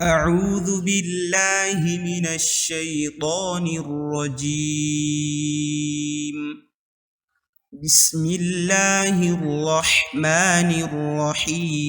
أعوذ بالله من الشيطان الرجيم. بسم الله الرحمن الرحيم.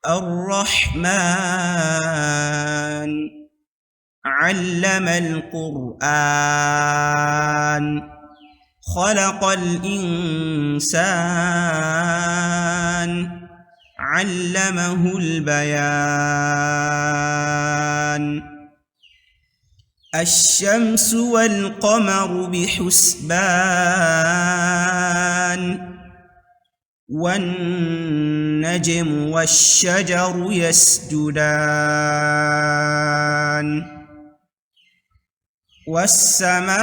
الرحمن علم القرآن خلق الإنسان علمه البيان. الشمس والقمر بحسبان والنجم والشجر يسجدان والسماء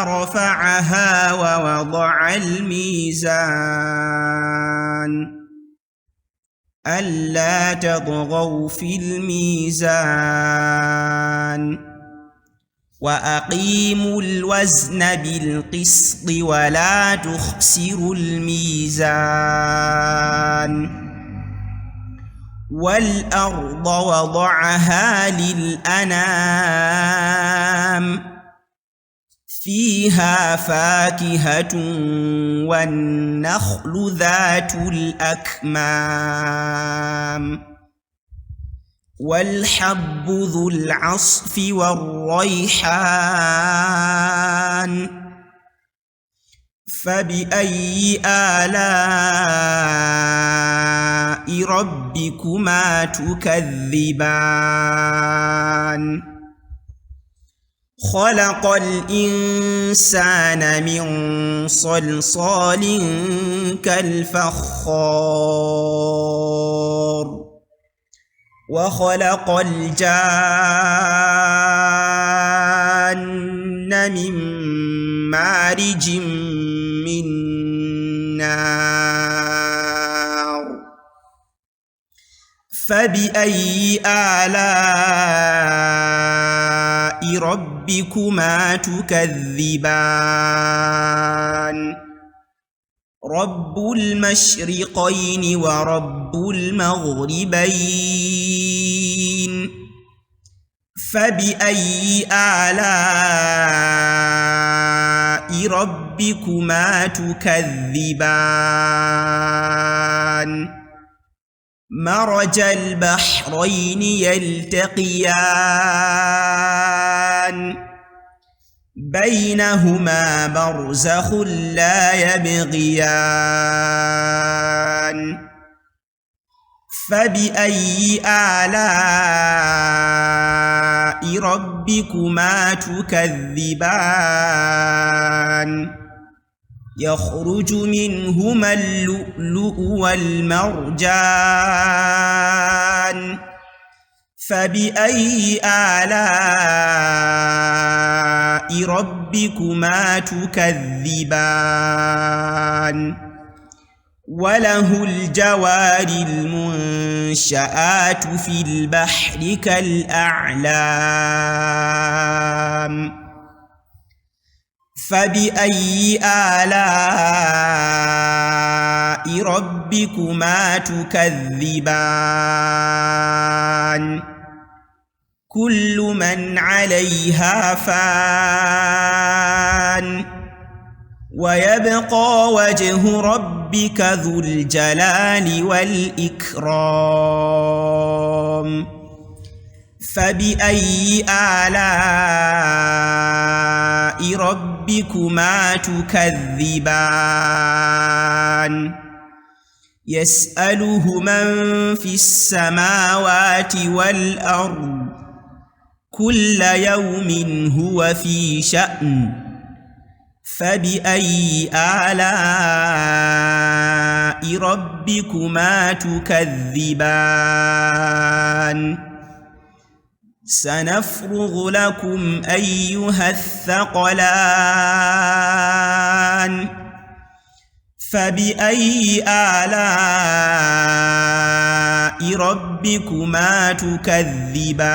رفعها ووضع الميزان ألا تطغوا في الميزان وأقيموا الوزن بالقسط ولا تخسروا الميزان. والأرض وضعها للأنام فيها فاكهة والنخل ذات الأكمام والحب ذو العصف والريحان. فبأي آلاء ربكما تكذبان؟ خلق الإنسان من صلصال كالفخار وخلق الجان من مارج من نار. فبأي آلاء ربكما تكذبان؟ رب المشرقين ورب المغربين. فبأي آلاء ربكما تكذبان؟ مرج البحرين يلتقيان بينهما برزخ لا يبغيان. فبأي آلاء ربكما تكذبان؟ يخرج منهما اللؤلؤ والمرجان. فبأي آلاء ربكما تكذبان؟ وله الجوار المنشآت في البحر كالأعلام. فبأي آلاء ربكما تكذبان؟ كل من عليها فان ويبقى وجه ربك ذو الجلال والإكرام. فبأي آلاء ربكما تكذبان؟ يسأله من في السماوات والأرض كل يوم هو في شأن. فبأي آلاء ربكما تكذبان؟ سنفرغ لكم أيها الثقلان. فبأي آلاء ربكما تكذبان؟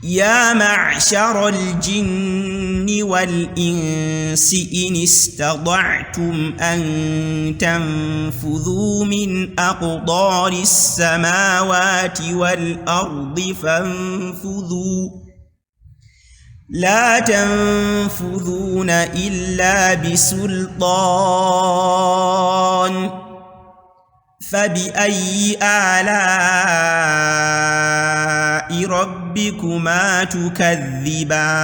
يا معشر الجن والإنس إن استطعتم أن تنفذوا من أقطار السماوات والأرض فانفذوا لا تنفذون إلا بسلطان فبأي آلاء ربكما تكذبان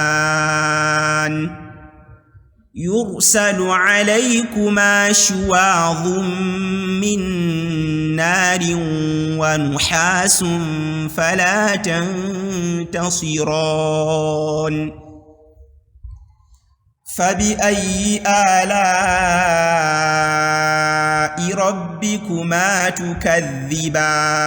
يرسل عليكما شواظ من نار ونحاس فلا تنتصران فبأي آلاء ربكما تكذبان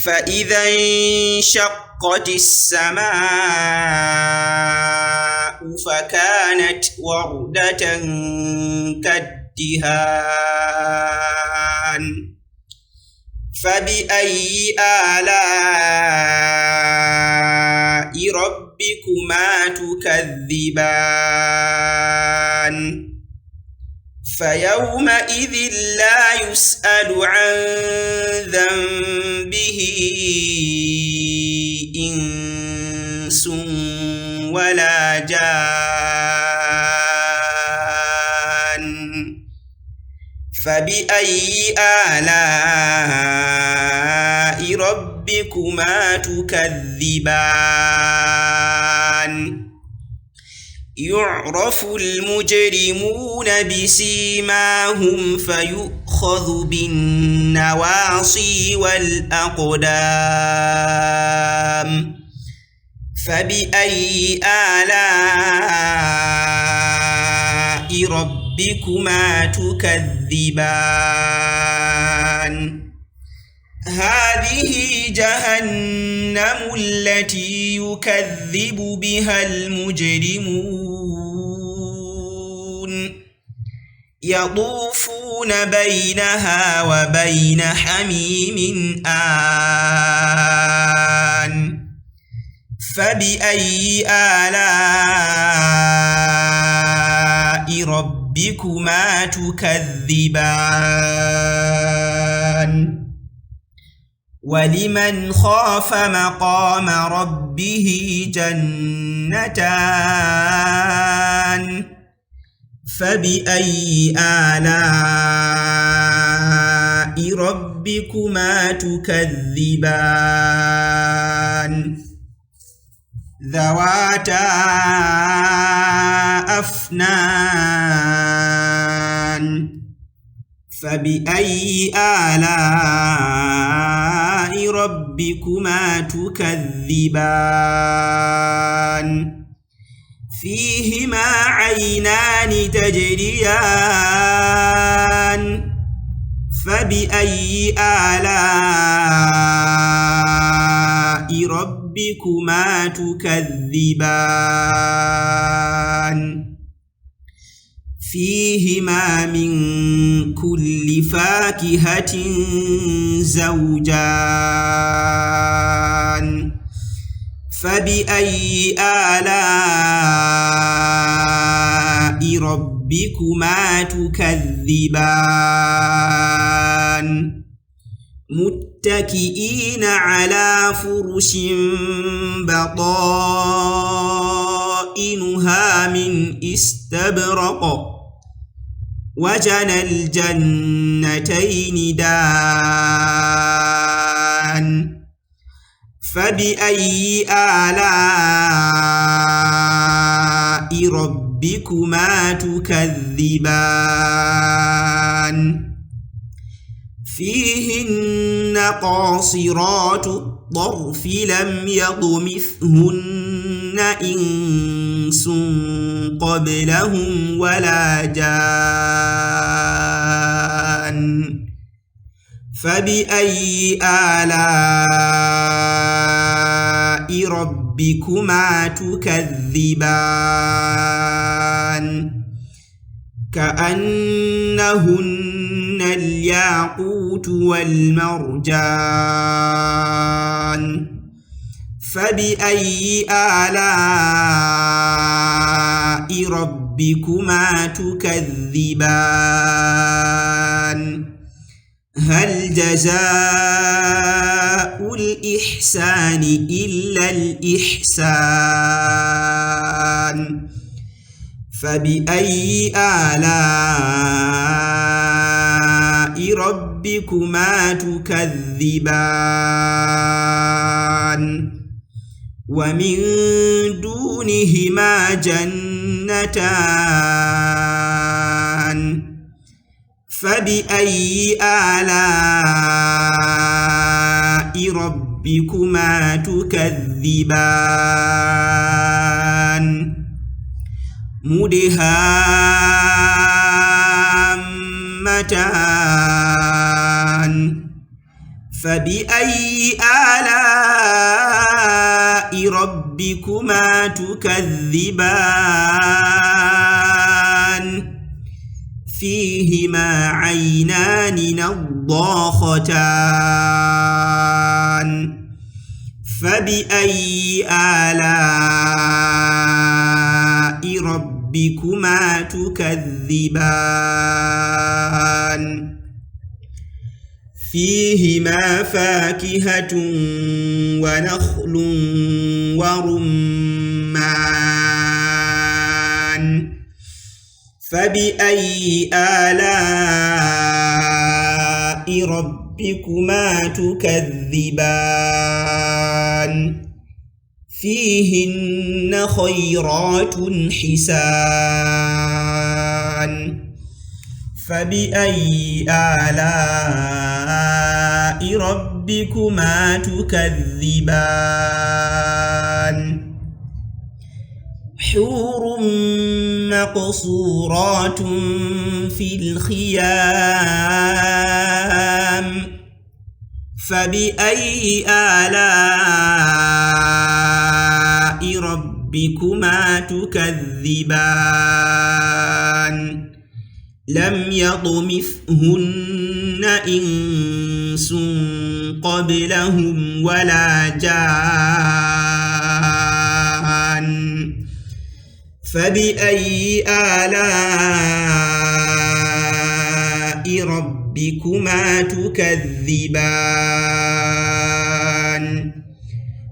فإذا انشقت السماء فكانت وردة كالدهان فبأي آلاء ربكما تكذبان فيومئذ لا يسأل عن ذنبه إنس ولا جان فبأي آلاء ربكما تكذبان يعرف المجرمون بسيماهم فيؤخذ بالنواصي والأقدام فبأي آلاء ربكما تكذبان هذه جهنم التي يكذب بها المجرمون يطوفون بينها وبين حميم آن فبأي آلاء ربكما تكذبان ولمن خاف مقام ربه جنتان فبأي آلاء ربكما تكذبان ذواتا أفنان فبأي آلاء ربكما تكذبان فيهما عينان تجريان فبأي آلاء ربكما تكذبان فيهما من كل فاكهة زوجان فبأي آلاء ربكما تكذبان متكئين على فرش بطائنها من استبرق وجنى الجنتين دان فبأي آلاء ربكما تكذبان فيهن قاصرات الطرف لم يطمثهن إنس قبلهم ولا جان فبأي آلاء ربكما تكذبان كأنهن الياقوت والمرجان فبأي آلاء ربكما تكذبان هل جزاء الإحسان إلا الإحسان فبأي آلاء ربكما تكذبان ومن دونهما جنتان فبأي آلاء ربكما تكذبان مدهامتان فبأي آلاء ربكما تكذبان فيهما عينان نضاختان فبأي آلاء ربكما تكذبان فيهما فاكهة ونخل ورمان فبأي آلاء ربكما تكذبان فيهن خيرات حسان فبأي آلاء ربكما تكذبان حور مقصورات في الخيام فبأي آلاء ربكما تكذبان لم يطمثهن إنس قبلهم ولا جان فبأي آلاء ربكما تكذبان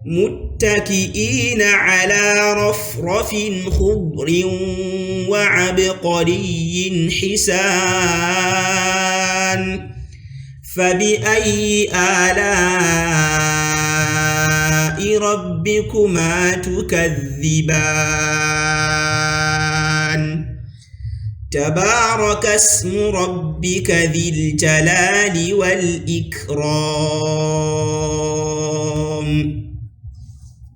متكئين على رفرف خضر وعبقري حسان فبأي آلاء ربكما تكذبان تبارك اسم ربك ذي الجلال والإكرام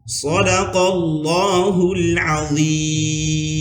صدق الله العظيم.